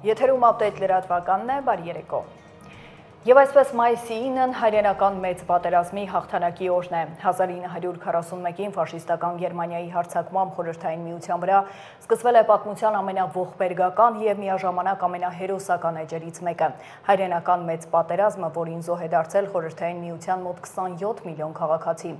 Եթերում ապդեյթ լրատվականն է, բարի երեկո։ Եվ այսպես մայիսի 9-ն հայրենական մեծ պատերազմի հաղթանակի օրն է։ 1941-ին ֆաշիստական Գերմանիայի հարձակմամբ Խորհրդային Միության վրա սկսվել է պատմության ամենաողբերգական եւ միաժամանակ ամենահերոսական էջերից մեկը։ Հայրենական մեծ պատերազմը, որին զոհ է դարձել Խորհրդային Միության մոտ 27 միլիոն քաղաքացի։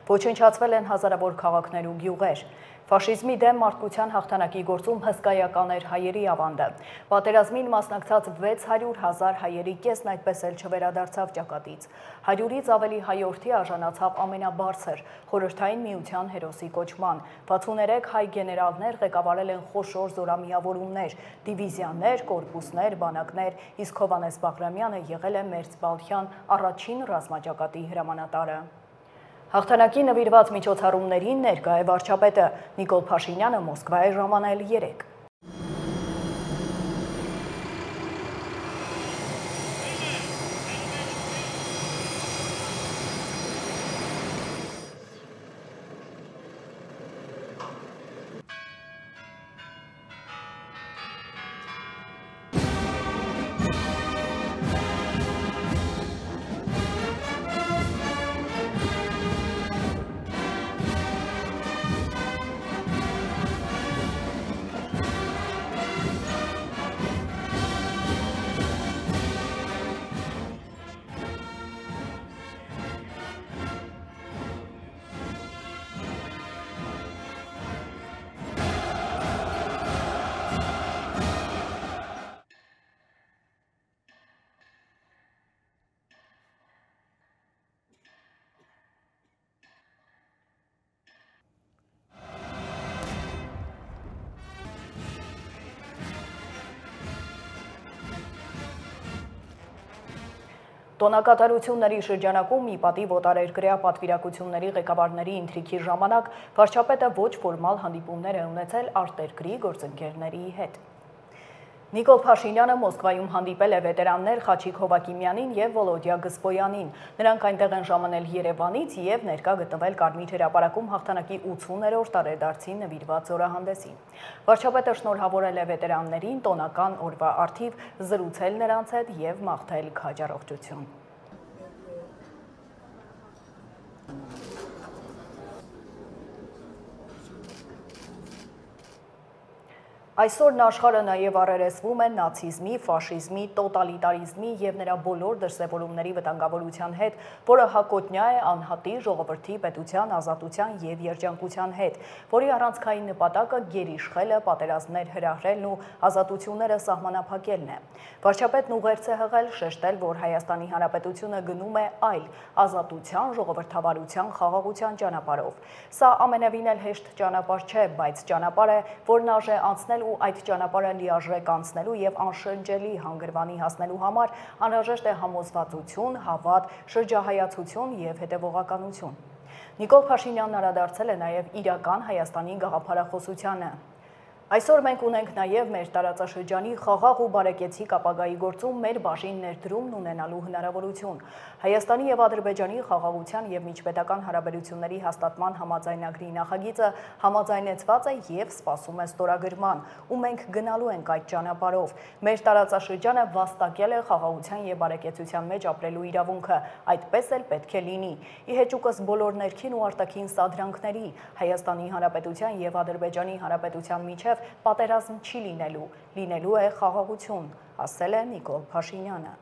Ոչնչացվել են հազարավոր քաղաքներ ու գյուղեր։ Ֆաշիզմի դեմ մարդկության հաղթանակի գործում հսկայական էր հայերի ավանդը։ Պատերազմին մասնակցած 600,000 հայերի կեսն այդպես էլ չվերադարձավ ճակատից։ 100-ից ավելի հայորդի արժանացավ ամենաբարձր Խորհրդային Միության հերոսի կոչման։ 63 հայ գեներալներ ղեկավարել են խոշոր զորամիավորումներ, դիվիզիաներ, կորպուսներ, բանակներ, իսկ Հովհաննես Բաղրամյանը եղել է մերձբալթյան առաջին ռազմաճակատի հրամանատարը։ Հաղթանակի նվիրված միջոցառումներին ներկա է վարչապետը Նիկոլ Փաշինյանը Մոսկվա է ժամանել 3։ Տոնակատարությունների շրջանակում մի պատիվ օտարերկրյա պատվիրակությունների ղեկավարների ընթրիքի ժամանակ վարչապետը ոչ ֆորմալ հանդիպումներ է ունեցել արտերկրի գործընկերների հետ։ Նիկոլ Փաշինյանը Մոսկվայում հանդիպել է վետերաններ Խաչիկ Հովակիմյանին եւ Վոլոդյա Գսպոյանին։ Նրանք այնտեղ են ժամանել Երևանից եւ ներկա գտնվել Կարմիր հրապարակում հաղթանակի 80-րդ տարեդարձին նվիրված զորահանդեսին։ Վարչապետը շնորհավորել է վետերաններին տոնական օրվա առթիվ, զրուցել նրանց հետ եւ մաղթել քաջ առողջություն։ Այսօրն աշխարհը նաև առերեսվում է նացիզմի, ֆաշիզմի, տոտալիտարիզմի եւ նրա բոլոր դրսևորումների վտանգավորության հետ, որը հակոտնյա է անհատի, ժողովրդի, պետության, ազատության եւ երջանկության հետ, որի առանցքային նպատակը գերիշխելը, պատերազմներ հրահրելն ու ազատությունները սահմանափակելն է։ Վարչապետն ուղերձ է հղել, շեշտել, որ Հայաստանի Հանրապետությունը գնում է այլ ազատության, ժողովրդավարության, խաղաղության ճանապարհով։ Սա ամենևին էլ հեշտ ճանապարհ չէ, բայց ճանապարհ է, որն արժե անցնել ու այդ ճանապարհը լիարժեք անցնելու եւ անշրջելի հանգրվանի հասնելու համար անհրաժեշտ է համոզվածություն, հավատ, շրջահայացություն եւ հետեւողականություն։ Նիկոլ Փաշինյանն անդրադարձել է նաեւ իրական Հայաստանի գաղափարախոսությանը։ Այսօր մենք ունենք նաև մեր տարածաշրջանի խաղաղ ու բարեկեցիկ ապագայի գործում մեր բաժին ներդրումն ունենալու հնարավորություն։ Հայաստանի եւ Ադրբեջանի խաղաղության եւ միջպետական հարաբերությունների հաստատման համաձայնագրի նախագիծը համաձայնեցված է եւ սպասում է ստորագրման, ու մենք գնալու ենք այդ ճանապարհով։ Մեր տարածաշրջանը վաստակել է խաղաղության եւ բարեկեցության մեջ ապրելու իրավունքը, այդպես էլ պետք է լինի։ Ի հեճուկս բոլոր ներքին ու արտաքին սադրանքների Հայաստանի Հանրապետության եւ Ադրբեջանի Հանրապետության միջև պատերազմ չի լինելու է խաղաղություն, ասել է Նիկոլ Փաշինյանը։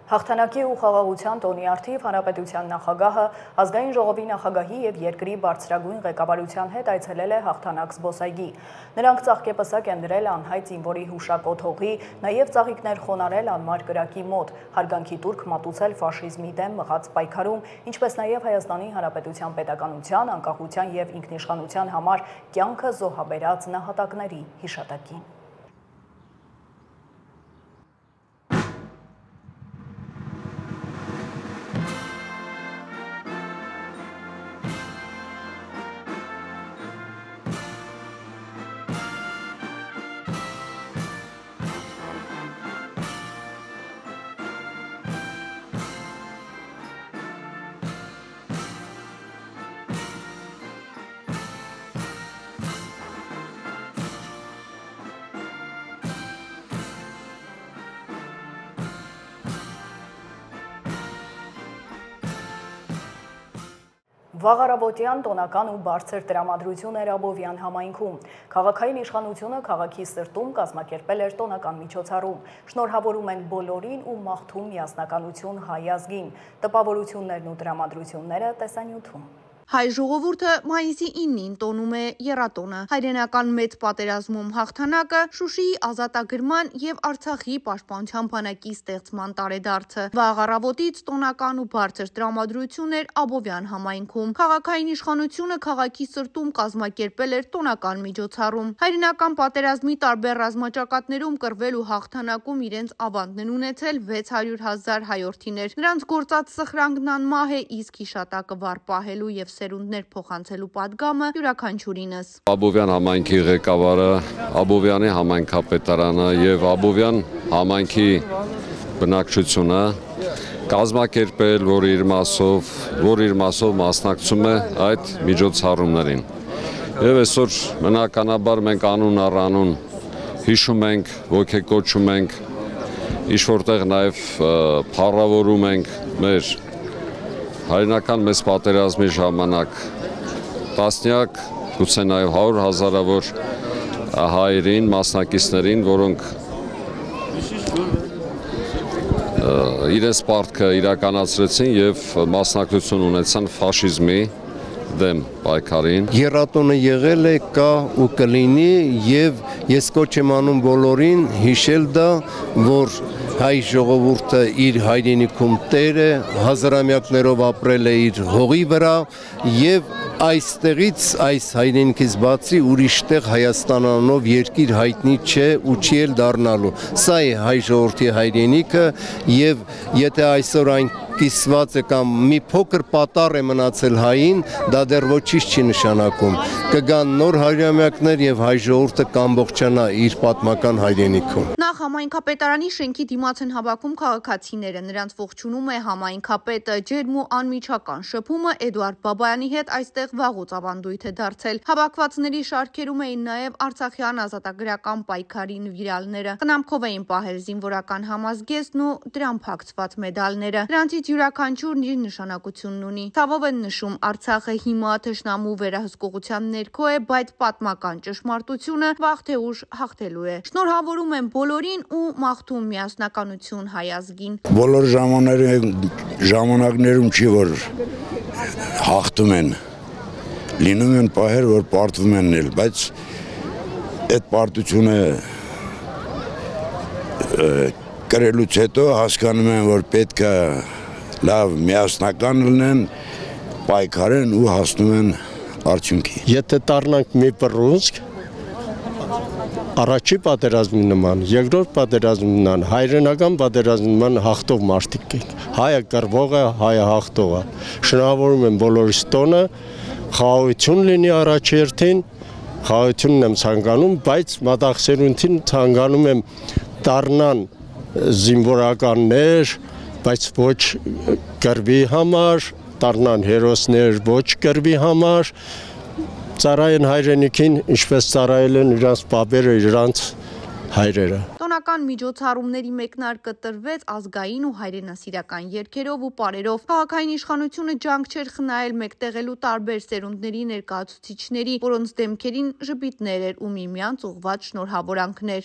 Հաղթանակի ու խաղաղության տոնի առթիվ Հանրապետության նախագահը ազգային ժողովի նախագահի եւ երկրի բարձրագույն ղեկավարության հետ այցելել է հաղթանակ զբոսայգի։ Նրանք ծաղկեպսակ են դրել անհայտ զինվորի հուշակոթ հողի, նաեւ ծաղիկներ խոնարել անմար կրակի մոտ, հարգանքի տուրք մատուցել ֆաշիզմի դեմ մղած պայքարում, ինչպես նաեւ Հայաստանի Հանրապետության պետականության, անկախության եւ ինքնիշխանության համար կյանքը զոհաբերած նահատակների հիշատակին։ Վաղարավոտյան տոնական ու բարձր տրամադրություն էր Աբովյան համայնքում։ Քաղաքային իշխանությունը քաղաքի սրտում կազմակերպել էր տոնական միջոցառում։ Շնորհավորում են բոլորին ու մաղթում միասնականություն հայ ազգին։ Տպավորություններն ու տրամադրությունները տեսանյութում։ Հայ ժողովուրդը մայիսի 9-ին տոնում է եռատոնը։ Հայրենական մեծ պատերազմում հաղթանակը, Շուշիի ազատագրման եւ Արցախի պաշտպանության բանակի ստեղծման տարեդարձը։ Վաղ առավոտից տոնական ու բարձր տրամադրություն էր Աբովյան համայնքում։ Քաղաքային իշխանությունը քաղաքի սրտում կազմակերպել էր տոնական միջոցառում։ Հայրենական պատերազմի տարբեր ռազմաճակատներում կռվել ու հաղթանակում իրենց ավանդն են ունեցել 600,000 հայորդիներ։ Նրանց գործած սխրանքն անմահ է, իսկ հիշատակը վառ պահելու եւ սերունդներ փոխանցելու պատգամը յուրաքանչյուրինս։ Աբովյան համայնքի ղեկավարը, Աբովյանի համայնքապետարանը եւ Աբովյան համայնքի բնակչությունը կազմակերպել, որ իր մասով մասնակցում է այդ միջոցառումներին։ Եվ այսօր բնականաբար մենք անուն առ անուն հիշում ենք, ոգեկոչում ենք, ինչ որտեղ նաեւ փառավորում ենք մեր հայրենական մեծ պատերազմի ժամանակ տասնյակ, գուցե նաև 100,000-ավոր հայերին, մասնակիցներին, որոնք իրենց պարտքը իրականացրեցին եւ մասնակցություն ունեցան ֆաշիզմի դեմ պայքարին։ Եռատոնը եղել է, կա ու կլինի եւ ես կոչ եմ անում բոլորին հիշել դա, որ հայ ժողովուրդը իր հայրենիքում տեր է, հազարամյակներով ապրել է իր հողի վրա եւ այստեղից այս հայրենիքից բացի ուրիշ տեղ Հայաստան անունով երկիր հայտնի չէ ու չի էլ դառնալու։ Սա է հայ ժողովրդի հայրենիքը եւ եթե այսօր այն կիսված է կամ մի փոքր պատառ է մնացել հային, դա դեռ ոչինչ չի նշանակում։ Կգան նոր հարյուրամյակներ եւ հայ ժողովուրդը կամբողջանա իր պատմական հայրենիքում։ Նախ համայնքապետարանի շենքի դիմաց են հավաքում քաղաքացիները, նրանց ողջունում է համայնքապետը, ջերմ ու անմիջական շփումը Էդուարդ Բաբայանի հետ այստեղ վաղուց ավանդույթ է դարձել։ Հավաքվածների շարքերում էին նաև Արցախյան ազատագրական պայքարի նվիրալները։ Խնամքով էին պահել զինվորական համազգեստն ու դրան փակցված մեդալները։ Նրանցից յուրաքանչյուրն իր նշանակությունն ունի։ Ցավով են նշում, Արցախը հիմա թշնամու վերահսկողության ներքո է, բայց պատմական ճշմարտությունը վաղ թե ուշ հաղթելու է։ Շնորհավորում են բոլորին ու մաղթում միասնականություն հայ ազգին։ Բոլոր ժամանակներում չի որ հաղթում են, լինում են պահեր, որ պարտվում են ել, բայց այդ պարտությունը կրելուց հետո հասկանում են, որ պետք է լավ միասնական լինեն, պայքարեն ու հասնում են արդյունքի։ Եթե դառնանք մի բռունցք, առաջի պատերազմի նման, երկրորդ պատերազմի նման, հայրենական պատերազմի նման հաղթող մարդիկ ենք։ Հայը կռվողը, հայը հաղթողը։ Շնորհավորում եմ բոլորիս տոնը, խաղաղություն լինի առաջերտին, խաղաղությունն եմ ցանկանում, բայց մատաղսերունտին ցանկանում եմ դառնան զինվորականներ, բայց ոչ կռվի համար, դառնան հերոսներ ոչ կռվի համար, ծառայեն հայրենիքին, ինչպես ծառայել են իրանց պապերը, իրանց հայրերը։ Տոնական միջոցառումների մեկնարկը տրվեց ազգային ու հայրենասիրական երգերով ու պարերով։ Քաղաքային իշխանությունը ջանք չէր խնայել մեկտեղելու տարբեր սերունդների ներկայացուցիչների, որոնց դեմքերին ժպիտներ էր ու միմյանց ուղղված շնորհավորանքներ։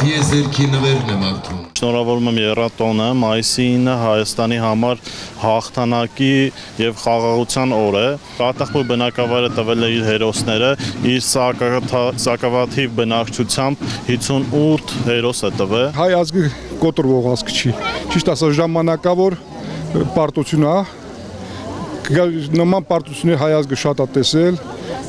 Դիեզերքի նվերն եմ արդում։ Շնորհավորում եմ եռատոնը, մայիսի 9-ը Հայաստանի համար հաղթանակի եւ խաղաղության օր է։ Արտախոյ բնակավայրը տվել է իր հերոսները, իր սակավաթիվ բնակչությամբ 58 հերոս է տվել։ Հայ ազգը կոտրվող ազգ չի։ Ճիշտ ասած ժամանակավոր պարտություն է։ Նման պարտություններ հայ ազգը շատ է տեսել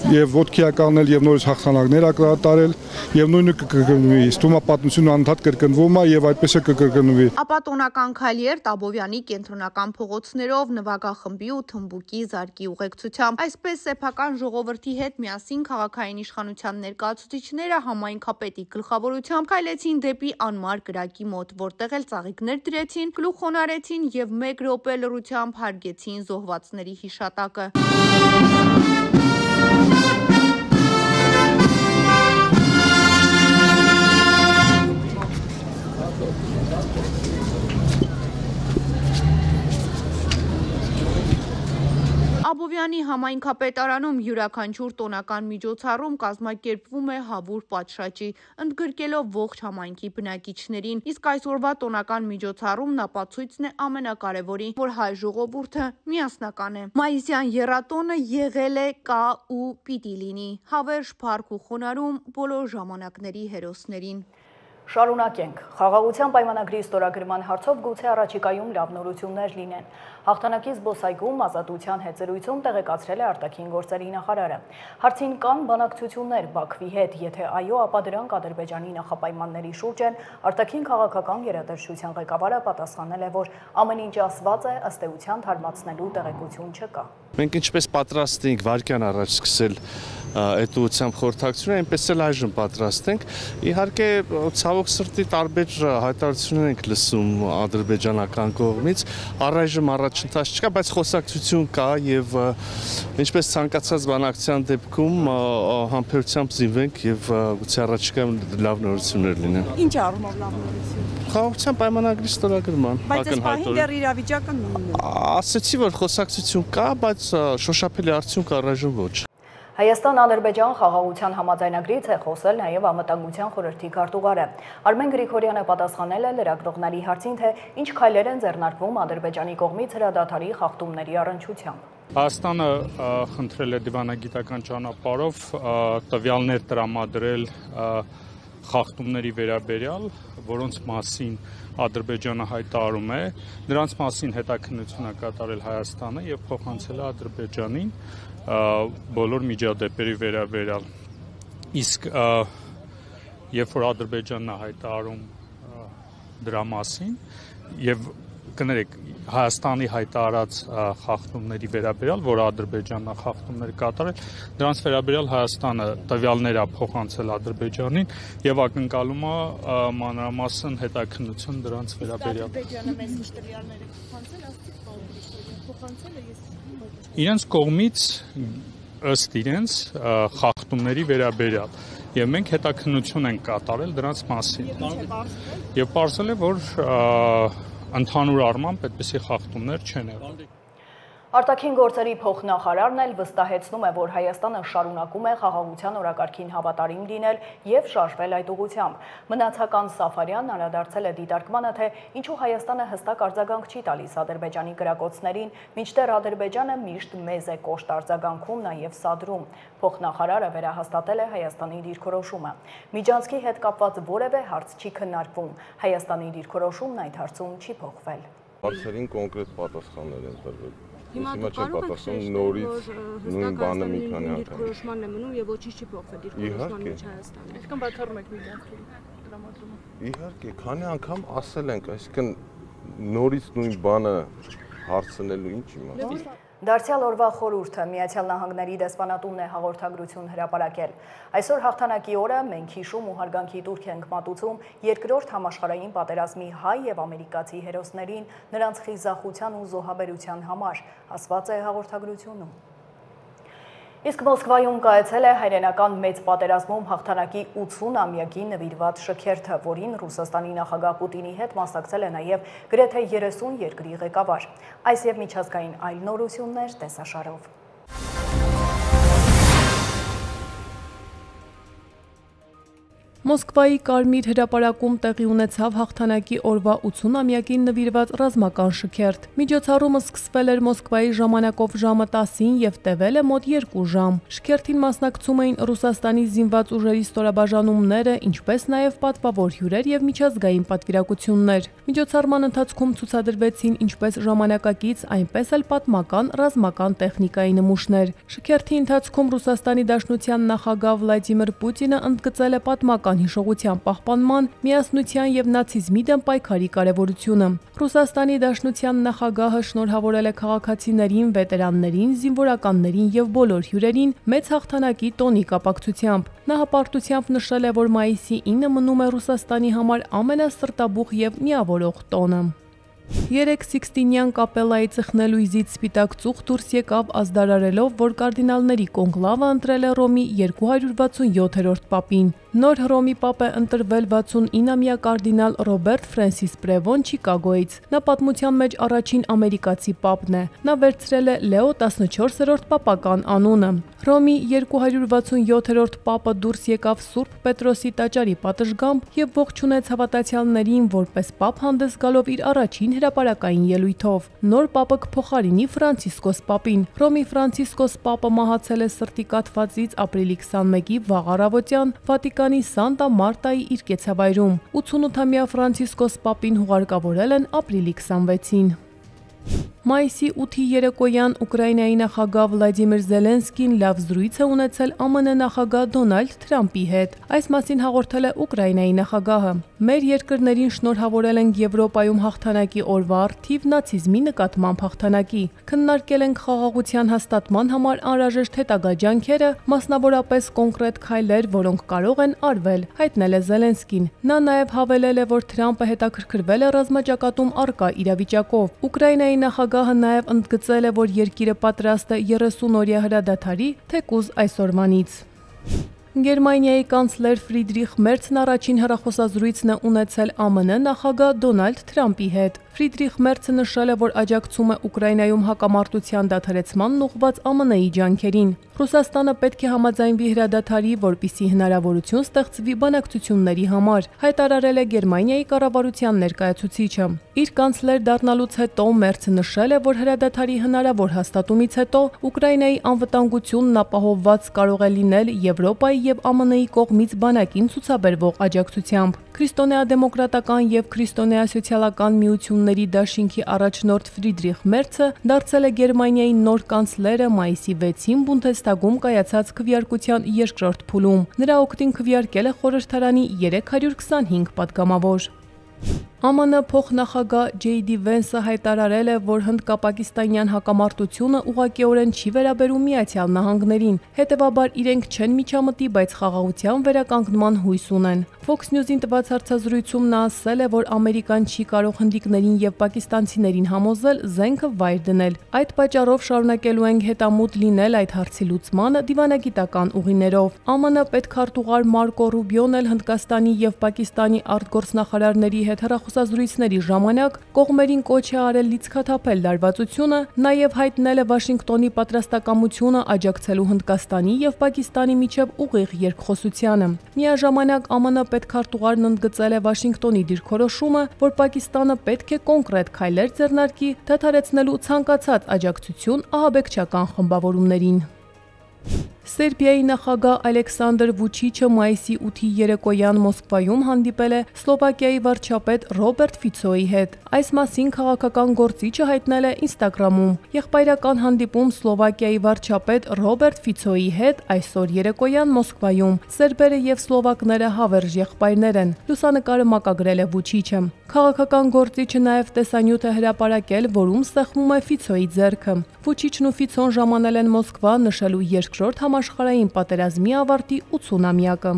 եւ ոտքի ականել եւ նորից հաղթանակներ ակրատարել եւ նույնը կկրկնվի։ Ստումա պատմությունը անդադ կրկնվում է եւ այդպես է կկրկնվի։ Ապա տոնական քայլեր Տաբովյանի կենտրոնական փողոցներով նվագախմբի ու թմբուկի զարկի ուղեկցությամբ։ Այսպես սեփական ժողովրդի հետ միասին քաղաքային իշխանության ներկայացուցիչները համայնքապետի գլխավորությամբ քայլեցին դեպի անմար կրակի մոտ, որտեղ էլ ծաղիկներ դրեցին, գլուխ խոնարհեցին եւ 1 րոպե լռությամբ հարգեցին զոհվածների հիշատակը։ Աբովյանի համայնքապետարանում յուրաքանչյուր տոնական միջոցառում կազմակերպվում է հավուր պատշաճի, ընդգրկելով ողջ համայնքի բնակիչներին, իսկ այսօրվա տոնական միջոցառումն ապացույցն է ամենակարևորի, որ հայ ժողովուրդը միասնական է։ Մայիսյան եռատոնը եղել է, կա ու պիտի լինի, հավերժ, փառք ու խոնարհում բոլոր ժամանակների հերոսներին։ Շարունակենք։ Խաղաղության պայմանագրի ստորագրման հարցով գուցե առաջիկայում լավ նորություններ լինեն։ Հաղթանակի զբոսայգում ազատության հետ զրույցում տեղեկացրել է արտաքին գործերի նախարարը։ Հարցին կան բանակցություններ Բաքվի հետ, եթե այո, ապա դրանք Ադրբեջանի նախապայմանների շուրջ են, արտաքին քաղաքական գերատեսչության ղեկավարը պատասխանել է, որ ամեն ինչ ասված է, ըստ էության թարմացնելու տեղեկություն չկա։ Մենք ինչպես պատրաստ ենք վարկյան առաջ սկսել այդ ուղղությամբ խորհրդակցությունը, այնպես էլ այժմ պատրաստ ենք։ Իհարկե, ցավոք սրտի տարբեր հայտարարություններ ենք լսում ադրբեջանական կողմից, առայժմ առաջընթաց չկա, բայց խոսակցություն կա եւ ինչպես ցանկացած բանակցության դեպքում համբերությամբ զինվենք եւ գուցե առաջիկայում լավ նորություններ լինեն։ Ինչ առումով լավ նորություն։ Խաղաղության պայմանագրի ստորագրման։ Բայց այս պահին դեռ իրավիճակը նույնն է։ Ասացի, որ խոսակցություն կա, բայց շոշափելի արդյունք առայժմ ոչ։ Հայաստան-Ադրբեջան խաղաղության համաձայնագրից է խոսել նաև Անվտանգության խորհրդի քարտուղարը։ Արմեն Գրիգորյանը պատասխանել է լրագրողների հարցին, թե ինչ քայլեր են ձեռնարկվում Ադրբեջանի կողմից հրադադարի խախտումների առնչությամբ։ Հայաստանը խնդրել է դիվանագիտական ճանապարհով տվյալներ տրամադրել խախտումների վերաբերյալ, որոնց մասին Ադրբեջանը հայտարարում է, նրանց մասին հետաքննություն է կատարել Հայաստանը եւ փոխանցել է Ադրբեջանին բոլոր միջադեպերի վերաբերյալ։ Իսկ երբ որ Ադրբեջանն է հայտարարում դրա մասին եւ կներեք Հայաստանի հայտարարած խախտումների վերաբերյալ, որ Ադրբեջանն է խախտումներ կատարել, դրանց վերաբերյալ Հայաստանը տվյալներ է փոխանցել Ադրբեջանին եւ ակնկալում է մանրամասն հետաքննություն դրանց վերաբերյալ։ Ադրբեջանը մեզ ինչ տվյալներ է փոխանցել, ասացիք փոխանցել է ես։ Իրենց կողմից ըստ իրենց խախտումների վերաբերյալ եւ մենք հետաքննություն ենք կատարել դրանց մասին։ Եվ պարզել է, որ ընդհանուր առմամբ այդպիսի խախտումներ չեն եղել։ Արտաքին գործերի փոխնախարարն էլ վստահեցնում է, որ Հայաստանը շարունակում է խաղաղության օրակարգին հավատարիմ լինել եւ շարժվել այդ ուղղությամբ։ Մնացական Սաֆարյանն անդրադարձել է դիտարկմանը, թե ինչու Հայաստանը հստակ արձագանք չի տալիս Ադրբեջանի կրակոցներին, մինչդեռ Ադրբեջանը միշտ մեզ է կոշտ արձագանքում նաեւ սադրում։ Փոխնախարարը վերահաստատել է Հայաստանի դիրքորոշումը։ Միջանցքի հետ կապված որևէ հարց չի քննարկվում։ Հայաստանի դիրքորոշումն այդ հարցում չի փոխվել։ Հարցերին կոնկրետ պատասխաններ են տրվել։ Հիմա կարող եք նորից նույն բանը մի քանի անգամ դիրքորոշմանն է մնում եւ ոչինչ չի փոխվել դիրքորոշման մեջ Հայաստանում։ Այսինքն բացառում եք միջանցքի տրամադրումը։ Իհարկե, քանի անգամ ասել ենք, այսինքն նորից նույն բանը հարցնելու ինչ իմաստ։ Դարձյալ օրվա խորհուրդը Միացյալ Նահանգների դեսպանատունն է հաղորդագրություն հրապարակել։ Այսօր հաղթանակի օրը մենք հիշում ու հարգանքի տուրք ենք մատուցում երկրորդ համաշխարհային պատերազմի հայ եւ ամերիկացի հերոսներին նրանց խիզախության ու զոհաբերության համար, ասված է հաղորդագրությունում։ Իսկ Մոսկվայում կայացել է հայրենական մեծ պատերազմում հաղթանակի 80-ամյակի նվիրված շքերթը, որին Ռուսաստանի նախագահ Պուտինի հետ մասնակցել է նաև գրեթե 30 երկրի ղեկավար։ Այս եւ միջազգային այլ նորություններ տեսաշարով։ Մոսկվայի Կարմիր հրապարակում տեղի ունեցավ հաղթանակի օրվա 80-ամյակին նվիրված ռազմական շքերթ։ Միջոցառումը սկսվել էր Մոսկվայի ժամանակով ժամը 10-ին եւ տևել է մոտ 2 ժամ։ Շքերթին մասնակցում էին Ռուսաստանի զինված ուժերի ստորաբաժանումները, ինչպես նաեւ պատվավոր հյուրեր եւ միջազգային պատվիրակություններ։ Միջոցառման ընթացքում ցուցադրվեցին ինչպես ժամանակակից, այնպես էլ պատմական ռազմական տեխնիկայի նմուշներ։ Շքերթի ընթացքում Ռուսաստանի Դաշնության նախագահ Վլադիմիր Պուտինը ընդգծել է պատմական հիշողության պահպանման, միասնության եւ նացիզմի դեմ պայքարի կարեւորությունը։ Ռուսաստանի Դաշնության նախագահը շնորհավորել է քաղաքացիներին, վետերաններին, զինվորականներին եւ բոլոր հյուրերին մեծ հաղթանակի տոնի կապակցությամբ։ Նա հպարտությամբ նշել է, որ մայիսի 9-ը մնում է Ռուսաստանի համար ամենասրտաբուխ եւ միավորող տոնը։ 3 Սիքստինյան կապելայի ծխնելույզից սպիտակ ծուխ դուրս եկավ ազդարարելով, որ կարդինալների կոնկլավը ընտրել է Հռոմի 267-րդ պապին։ Նոր Հռոմի պապ է ընտրվել 69-ամյա կարդինալ Ռոբերտ Ֆրենսիս Պրևոն Չիկագոյից։ Նա պատմության մեջ առաջին ամերիկացի պապն է։ Նա վերցրել է Լեո 14-րդ պապական անունը։ Հռոմի 267-րդ պապը դուրս եկավ Սուրբ Պետրոսի տաճարի պատշգամբ եւ ողջունեց հավատացյալներին որպես պապ հանդես գալով իր առաջին հրապարակային ելույթով։ Նոր պապը կփոխարինի Ֆրանցիսկոս պապին։ Հռոմի Ֆրանցիսկոս պապը մահացել է սրտի կաթվածից ապրիլի 21-ի վաղ առավոտյան Վատիկանի Սանտա Մարտայի իր կեցավայրում։ 88-ամյա Ֆրանցիսկոս պապին հուղարկավորել են ապրիլի 26-ին։ Մայիսի 8-ի երեկոյան Ուկրաինայի նախագահ Վլադիմիր Զելենսկին լավ զրույց է ունեցել ԱՄՆ նախագահ Դոնալդ Թրամփի հետ։ Այս մասին հաղորդել է Ուկրաինայի նախագահը։ Մեր երկրներին շնորհավորել ենք Եվրոպայում հաղթանակի օրվա առթիվ նացիզմի նկատմամբ հաղթանակի։ Քննարկել ենք խաղաղության հաստատման համար անհրաժեշտ հետագա ջանքերը, մասնավորապես կոնկրետ քայլեր, որոնք կարող են արվել, հայտնել է Զելենսկին։ Նա նաև հավելել է, որ Թրամփը հետաքրքրվել է ռազմաճակատում առկա իրավիճակով։ Ուկրաինայի նախագահը նաև ընդգծել է, որ երկիրը պատրաստ է 30-օրյա հրադադարի, թեկուզ այսօրվանից։ Գերմանիայի կանցլեր Ֆրիդրիխ Մերցն առաջին հեռախոսազրույցն է ունեցել ԱՄՆ նախագահ Դոնալդ Թրամփի հետ։ Ֆրիդրիխ Մերցը նշել է, որ աջակցում է Ուկրաինայում հակամարտության դադարեցմանն ուղղված ԱՄՆ-ի ջանքերին։ Ռուսաստանը պետք է համաձայնվի հրադադարի, որպեսզի հնարավորություն ստեղծվի բանակցությունների համար, հայտարարել է Գերմանիայի կառավարության ներկայացուցիչը։ Իր կանցլեր դառնալուց հետո Մերցը նշել է, որ հրադադարի հնարավոր հաստատումից հետո Ուկրաինայի անվտանգությունն ապահովված կարող է լինել Եվրոպայի եւ ԱՄՆ-ի կողմից բանակին ցուցաբերվող աջակցությամբ։ Քրիստոնեադեմոկրատական եւ քրիստոնեասոցիալական միությունների դաշինքի առաջնորդ Ֆրիդրիխ Մերցը դարձել է Գերմանիայի նոր կանցլերը մայիսի 6-ին Բունդեսթագում կայացած քվեարկության երկրորդ փուլում։ Նրա օգտին քվեարկել է խորհրդարանի 325 պատգամավոր։ ԱՄՆ փոխնախագահ Ջեյդի Վենսը հայտարարել է, որ հնդկապակիստանյան հակամարտությունը ուղղակիորեն չի վերաբերում Միացյալ Նահանգներին, հետևաբար իրենք չեն միջամտի, բայց խաղաղության վերականգնման հույս ունեն։ Fox News-ին տված հարցազրույցում նա ասել է, որ Ամերիկան չի կարող հնդիկներին եւ պակիստանցիներին համոզել զենքը վայր դնել։ Այդ պատճառով շարունակելու ենք հետամուտ լինել այդ հարցի լուծմանը դիվանագիտական ուղիներով։ ԱՄՆ պետքարտուղար Մարկո Ռուբիոն էլ Հնդկաստանի եւ Պակիստանի արտգործնախարարների հետ հեռախոսազրույցների ժամանակ կողմերին կոչ է արել լիցքաթափել լարվածությունը, նաև հայտնել է Վաշինգտոնի պատրաստակամությունը աջակցելու Հնդկաստանի եւ Պակիստանի միջև ուղիղ երկխոսությանը։ Միաժամանակ ԱՄՆ պետքարտուղարն ընդգծել է Վաշինգտոնի դիրքորոշումը, որ Պակիստանը պետք է կոնկրետ քայլեր ձեռնարկի դադարեցնելու ցանկացած աջակցություն ահաբեկչական խմբավորումներին։ Սերբիայի նախագահ Ալեքսանդր Վուչիչը մայիսի 8-ի երեկոյան Մոսկվայում հանդիպել է Սլովակիայի վարչապետ Ռոբերտ Ֆիցոյի հետ։ Այս մասին քաղաքական գործիչը հայտնել է Ինստագրամում։ Եղբայրական հանդիպում Սլովակիայի վարչապետ Ռոբերտ Ֆիցոյի հետ այսօր երեկոյան Մոսկվայում։ Սերբերը եւ սլովակները հավերժ եղբայրներ են, լուսանկարը մակագրել է Վուչիչը։ Քաղաքական գործիչը նաև տեսանյութ է հրապարակել, որում սեղմում է Ֆիցոյի ձեռքը։ Վուչիչն ու Ֆիցոն ժամանել են Մոսկվա նշելու երկրորդ համաշխարհային պատերազմի ավարտի 80-ամյակը։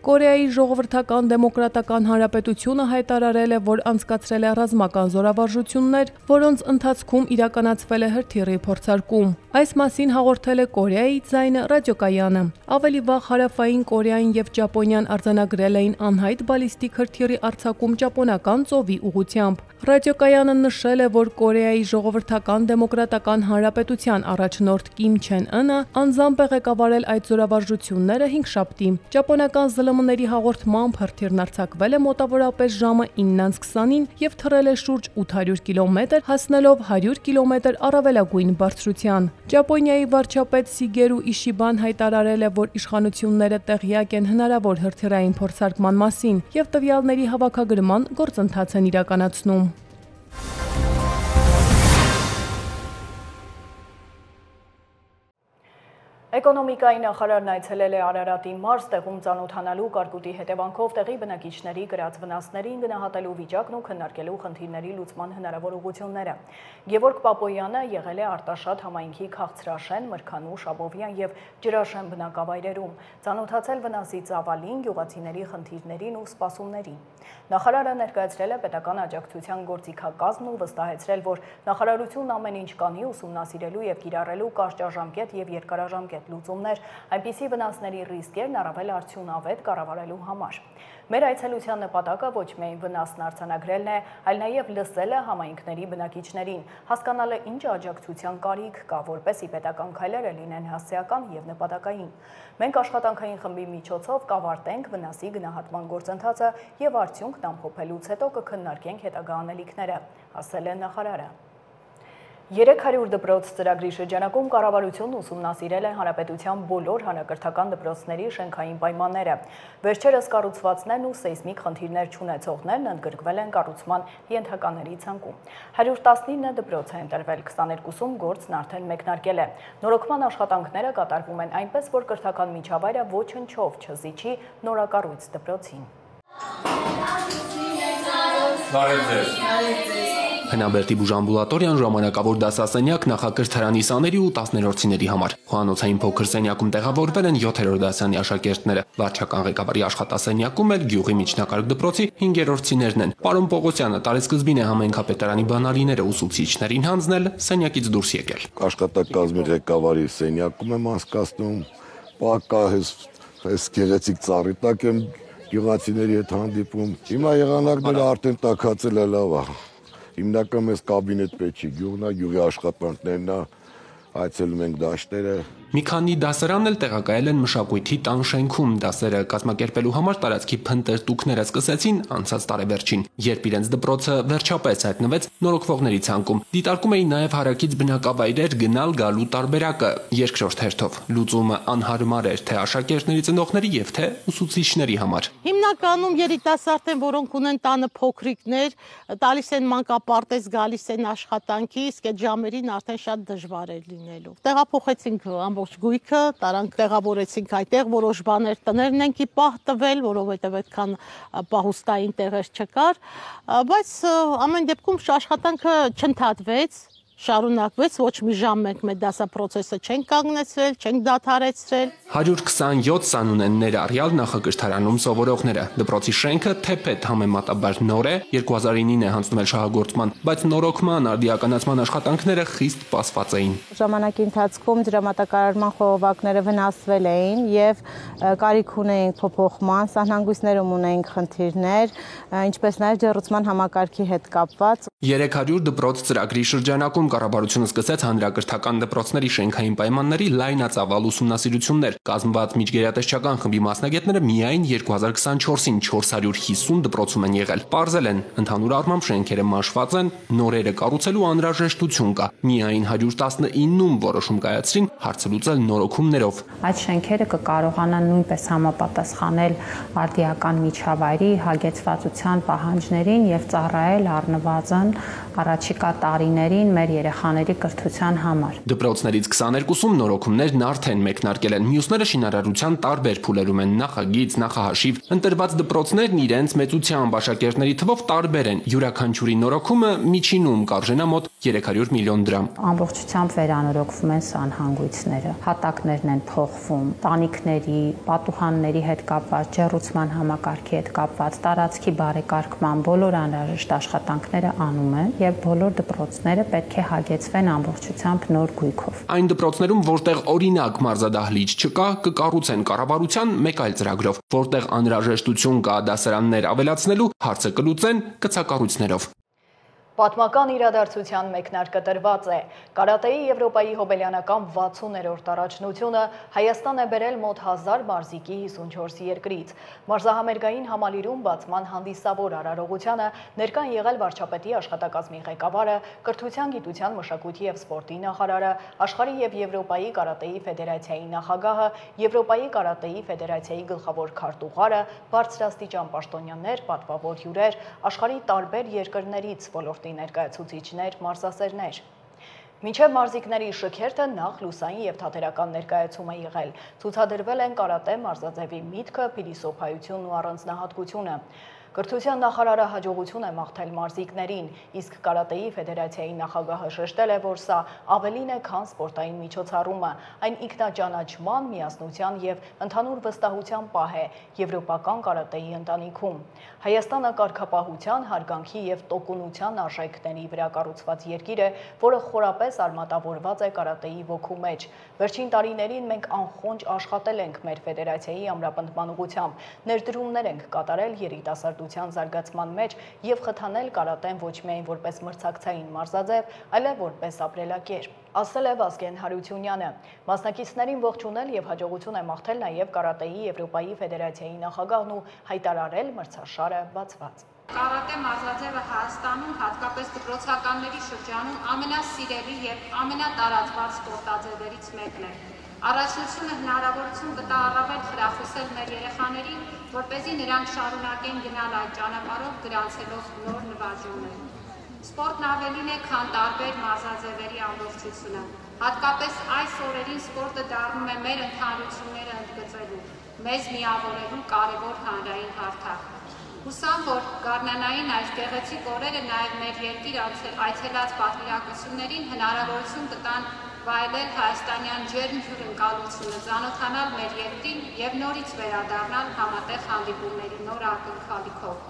Կորեայի ժողովրդական դեմոկրատական հանրապետությունը հայտարարել է, որ անցկացրել է ռազմական զորավարժություններ, որոնց ընթացքում իրականացվել է հրթիռի փորձարկում։ Այս մասին հաղորդել է Կորեայի ձայնը ռադիոկայանը։ Ավելի վաղ Հարավային Կորեային եւ Ճապոնիան արձանագրել էին անհայտ բալիստիկ հրթիռի արձակում ճապոնական ծովի ուղղությամբ։ Ռադիոկայանը նշել է, որ Կորեայի ժողովրդական դեմոկրատական հանրապետության առաջնորդ Կիմ Չեն Ընը անձամբ է ղեկավարել այդ զորավարժությունները հինգշաբթի։ Ճապոնական ԶԼՄ ԶՄ-ների հաղորդմամբ հրթիռն արձակվել է մոտավորապես ժամը 9:20-ին եւ թռել է շուրջ 800 կիլոմետր, հասնելով 100 կիլոմետր առավելագույն բարձրության։ Ճապոնիայի վարչապետ Սիգերու Իշիբան հայտարարել է, որ իշխանությունները տեղյակ են հնարավոր հրթիռային փորձարկման մասին եւ տվյալների հավաքագրման գործընթաց են իրականացնում։ Էկոնոմիկայի նախարարն այցելել է Արարատի մարզ, տեղում ծանոթանալու կարկուտի հետևանքով տեղի բնակիչների կրած վնասներին գնահատելու վիճակն ու քննարկելու խնդիրների լուծման հնարավոր ուղղությունները։ Գևորգ Պապոյանը եղել է Արտաշատ համայնքի Քաղցրաշեն, Մրգանուշ, Աբովյան եւ Ջրաշեն բնակավայրերում, ծանոթացել վնասի ծավալին, գյուղացիների խնդիրներին ու սպասումներին։ Նախարարը ներկայացրել է պետական աջակցության գործիքակազմն ու վստահեցրել, որ նախարարությունն ամեն ինչ կանի ուսումնասիրելու եւ կիրառելու կարճաժամկետ եւ երկարաժամկետ լուծումներ, այնպիսի վնասների ռիսկերն առավել արդյունավետ կառավարելու համար։ Մեր այցելության նպատակը ոչ միայն վնասն արձանագրելն է, այլ նաև լսելը համայնքների բնակիչներին, հասկանալը ինչ աջակցության կարիք կա, որպեսզի պետական քայլերը լինեն հասցեական եւ նպատակային։ Մենք աշխատանքային խմբի միջոցով կավարտենք վնասի գնահատման գործընթացը եւ արդյունքն ամփոփելուց հետո կքննարկենք հետագա անելիքները, ասել է նախարարը։ 300 դպրոց ծրագրի շրջանակում կառավարությունն ուսումնասիրել է հանրապետության բոլոր հանրակրթական դպրոցների շենքային պայմանները։ Վերջերս կառուցվածքներն ու սեյսմիկ խնդիրներ չունեցողներն ընդգրկվել են կառուցման ենթակաների ցանկում։ 119 դպրոց է ընտրվել, 22-ում գործն արդեն մեկնարկել է։ Նորոգման աշխատանքները կատարվում են այնպես, որ կրթական միջավայրը ոչնչով չզիջի նորակառույց դպրոցին։ Հնաբերդի բուժամբուլատորիան ժամանակավոր դասասենյակ նախակրթարանի սաների ու 10-րդցիների համար։ Խոհանոցային փոքր սենյակում տեղավորվել են 7-րդ դասանի աշակերտները։ Վարչական ղեկավարի աշխատասենյակում էլ գյուղի միջնակարգ դպրոցի 5-րդցիներն են։ Պարոն Պողոսյանը տարեսկզբին է համայնքապետարանի բանալիները ուսուցիչներին հանձնել, սենյակից դուրս եկել։ Աշխատակազմի ղեկավարի սենյակում եմ անցկացնում, պակահես գեղեցիկ ծառի տակ եմ գյուղացիների հետ հանդիպում։ Հիմա եղանակները արդեն տաքացել է լավ է։ Հիմնական մեզ կաբինետ պետք չի, գյուղն է, գյուղի աշխատանքներն է, այցելում ենք դաշտերը։ Մի քանի դասարան էլ տեղակայել են մշակույթի տան շենքում, դասերը կազմակերպելու համար տարածքի փնտրտուքները սկսեցին անցած տարեվերջին, երբ իրենց դպրոցը վերջապես հայտնվեց նորոգվողների ցանկում։ Դիտարկում էին նաև հարակից բնակավայրեր գնալ գալու տարբերակը երկրորդ հերթով։ Լուծումը անհարմար էր թե աշակերտների ծնողների եւ թե ուսուցիչների համար։ Հիմնականում երիտասարդ են, որոնք ունեն տանը փոքրիկներ, տալիս են մանկապարտեզ, գալիս են աշխատանքի, իսկ այդ ժամերին արդեն շատ դժվար է լինելու։ Տեղափոխեցինք ամբողջ գույքը, տարանք տեղավորեցինք այդտեղ, որոշ բաներ տներն ենք ի պահ տվել, որովհետև այդքան պահուստային տեղեր չկար, բայց ամեն դեպքում աշխատանքը չընդհատվեց, շարունակվեց, ոչ մի ժամ մենք մեր դասապրոցեսը չենք կանգնեցրել, չենք դադարեցրել։ 127 սանուն են ներառյալ նախակրթարանում սովորողները։ Դպրոցի շենքը թեպետ համեմատաբար նոր է, 2009 է հանձնվել շահագործման, բայց նորոգման արդիականացման աշխատանքները խիստ պասված էին։ Ժամանակի ընթացքում դրամատակարարման խողովակները վնասվել էին եւ կարիք ունեին փոփոխման, սահնանգույցներում ունեին խնդիրներ, ինչպես նաեւ ջեռուցման համակարգի հետ կապված։ 300 դպրոց ծրագրի շրջանակում կառավարությունը սկսեց հանրակրթական դպրոցների շենքային պայմանների լայնածավալ ուսումնասիրություններ։ Կազմված միջգերատեսչական խմբի մասնագետները միայն 2024-ին 450 դպրոցում են եղել։ Պարզել են, ընդհանուր առմամբ շենքերը մաշված են, նորերը կառուցելու անհրաժեշտություն կա։ Միայն 119-ում որոշում կայացրին հարցը լուծել նորոգումներով։ Այդ շենքերը կկարողանան նույնպես համապատասխանել արդիական միջավայրի հագեցվածության պահանջներին եւ ծառայել առնվազն առաջիկա տարիներին մեր երեխաների կրթության համար։ Դպրոցներից 22-ում նորոգումներն արդեն մեկնարկել են, մյուսները շինարարության տարբեր փուլերում են, նախագիծ, նախահաշիվ։ Ընտրված դպրոցներն իրենց մեծությամբ աշակերտների թվով տարբեր են։ Յուրաքանչյուրի նորոգումը միջինում կարժենա մոտ 300 միլիոն դրամ։ Ամբողջությամբ վերանորոգվում են սանհանգույցները, հատակներն են փոխվում, տանիքների, պատուհանների հետ կապված, ջեռուցման համակարգի հետ կապված, տարածքի բարեկարգման բոլոր անհրաժեշտ աշխատանքները անում են եւ բոլոր դպրոցները պետք է հագեցվեն ամբողջությամբ նոր գույքով։ Այն դպրոցներում, որտեղ օրինակ մարզադահլիճ չկա, կկառուցեն կառավարության մեկ այլ ծրագրով, որտեղ անհրաժեշտություն կա դասարաններ ավելացնելու, հարցը կլուծեն կցակառույցներով։ Պատմական իրադարձության մեկնարկը տրված է։ Կարատեի Եվրոպայի հոբելյանական 60-րդ առաջնությունը Հայաստան է բերել մոտ 1000 մարզիկի 54 երկրից։ Մարզահամերգային համալիրում բացման հանդիսավոր արարողությանը ներկան եղել վարչապետի աշխատակազմի ղեկավարը, կրթության, գիտության, մշակույթի և սպորտի նախարարը, աշխարհի և Եվրոպայի կարատեի ֆեդերացիայի նախագահը, Եվրոպայի կարատեի ֆեդերացիայի գլխավոր քարտուղարը, բարձրաստիճան պաշտոնյաներ, պատվավոր հյուրեր, աշխարհի տարբեր երկրներից ներկայացուցիչներ, մարզասերներ։ Մինչև մարզիկների շքերթը նախ լուսային և թատերական ներկայացում է եղել։ Ցուցադրվել են կարատե մարզաձևի միտքը, փիլիսոփայությունն ու առանձնահատկությունը։ Կրթության նախարարը հաջողություն է մաղթել մարզիկներին, իսկ կարատեի ֆեդերացիայի նախագահը շեշտել է, որ սա ավելին է, քան սպորտային միջոցառումը, այն ինքնաճանաչման, միասնության և ընդհանուր վստահության պահ է եվրոպական կարատեի ընտանիքում։ Հայաստանը կարգապահության, հարգանքի և տոկունության արժեքների վրա կառուցված երկիր է, որը խորապես արմատավորված է կարատեի ոգու մեջ։ Վերջին տարիներին մենք անխոնջ աշխատել ենք մեր ֆեդերացիայի ամրապնդման ուղղությամբ, ներդրումներ ենք կատարել երիտասարդության զարգացման մեջ և խթանել կարատեն ոչ միայն որպես մրցակցային մարզաձև, այլև որպես ապրելակերպ, ասել է Վազգեն Հարությունյանը։ Մասնակիցներին ողջունել և հաջողություն է մաղթել նաև կարատեի Եվրոպայի ֆեդերացիայի նախագահն ու հայտարարել մրցաշարը բացված։ Կարատե մարզաձևը Հայաստանում, հատկապես դպրոցականների շրջանում ամենասիրելի և ամենատարածված սպորտաձևերից մեկն է։ Առաջնությունը հնարավորություն կտա առավել խրախուսել մեր երեխաներին, որպեսզի նրանք շարունակեն գնալ այդ ճանապարհով գրանցելով նոր նվաճումներ։ Սպորտն ավելին է, քան տարբեր մարզաձևերի ամբողջությունը։ Հատկապես այս օրերին սպորտը դառնում է մեր ընդհանրությունները ընդգծելու, մեզ միավորելու կարևոր հանրային հարթակ։ Հուսամ, որ գարնանային այս գեղեցիկ օրերը նաև մեր երկիր այցելած պատվիրակություններին հնարավորություն կտան վայելել հայաստանյան ջերմ հյուրընկալությունը, ծանոթանալ մեր երկրին և նորից վերադառնալ համատեղ հանդիպումների նոր ակնկալիքով։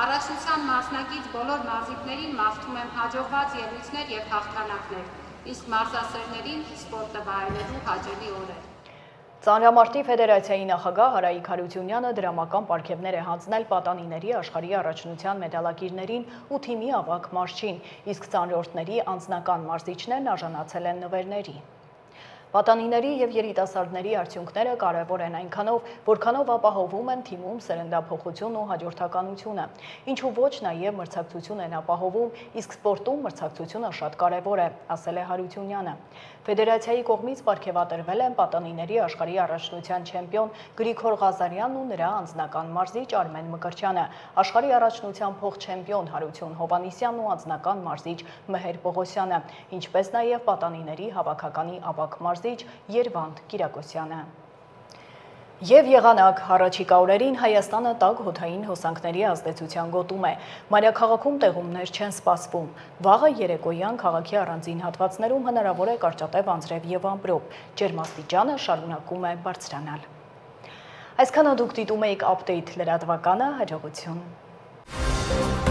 Առաջնության մասնակից բոլոր մարզիկներին մաղթում եմ հաջողված ելույթներ և հաղթանակներ, իսկ մարզասերներին սպորտը վայելելու հաճելի օրեր։ Ծանրամարտի ֆեդերացիայի նախագահ Հարայիկ Հարությունյանը դրամական պարգևներ է հանձնել պատանիների աշխարհի առաջնության մեդալակիրներին ու թիմի ավագ մարզչին, իսկ ծանրորդների անձնական մարզիչներն արժանացել են նվերների։ Պատանիների և երիտասարդների արդյունքները կարևոր են այնքանով, որքանով ապահովում են թիմում սերնդափոխությունն ու հաջորդականությունը, ինչու ոչ նաև մրցակցություն են ապահովում, իսկ սպորտում մրցակցությունը շատ կարևոր է, ասել է Հարությունյանը։ Ֆեդերացիայի կողմից պարգևատրվել են պատանիների աշխարհի առաջնության չեմպիոն Գրիգոր Ղազարյանն ու նրա անձնական մարզիչ Արմեն Մկրտչյանը, աշխարհի առաջնության փոխչեմպիոն Հարություն Հովհաննիսյանն ու անձնական մարզիչ Մհեր Պողոսյանը, ինչպես նաև պատանիների հավաքականի ավագ մարզիչ Երվանդ Կիրակոսյանը։ Եվ եղանակ առաջիկա օրերին Հայաստանը տաք հոդային հոսանքների ազդեցության գոտում է։ Մայրաքաղաքում տեղումներ չեն սպասվում։ Վաղը երեկոյան քաղաքի առանձին հատվածներում հնարավոր է կարճատև անձրև և ամպրոպ։ Ջերմաստիճանը շարունակում է բարձրանալ։ Այսքանը դուք դիտում եք Update լրատվականը, հաջողություն։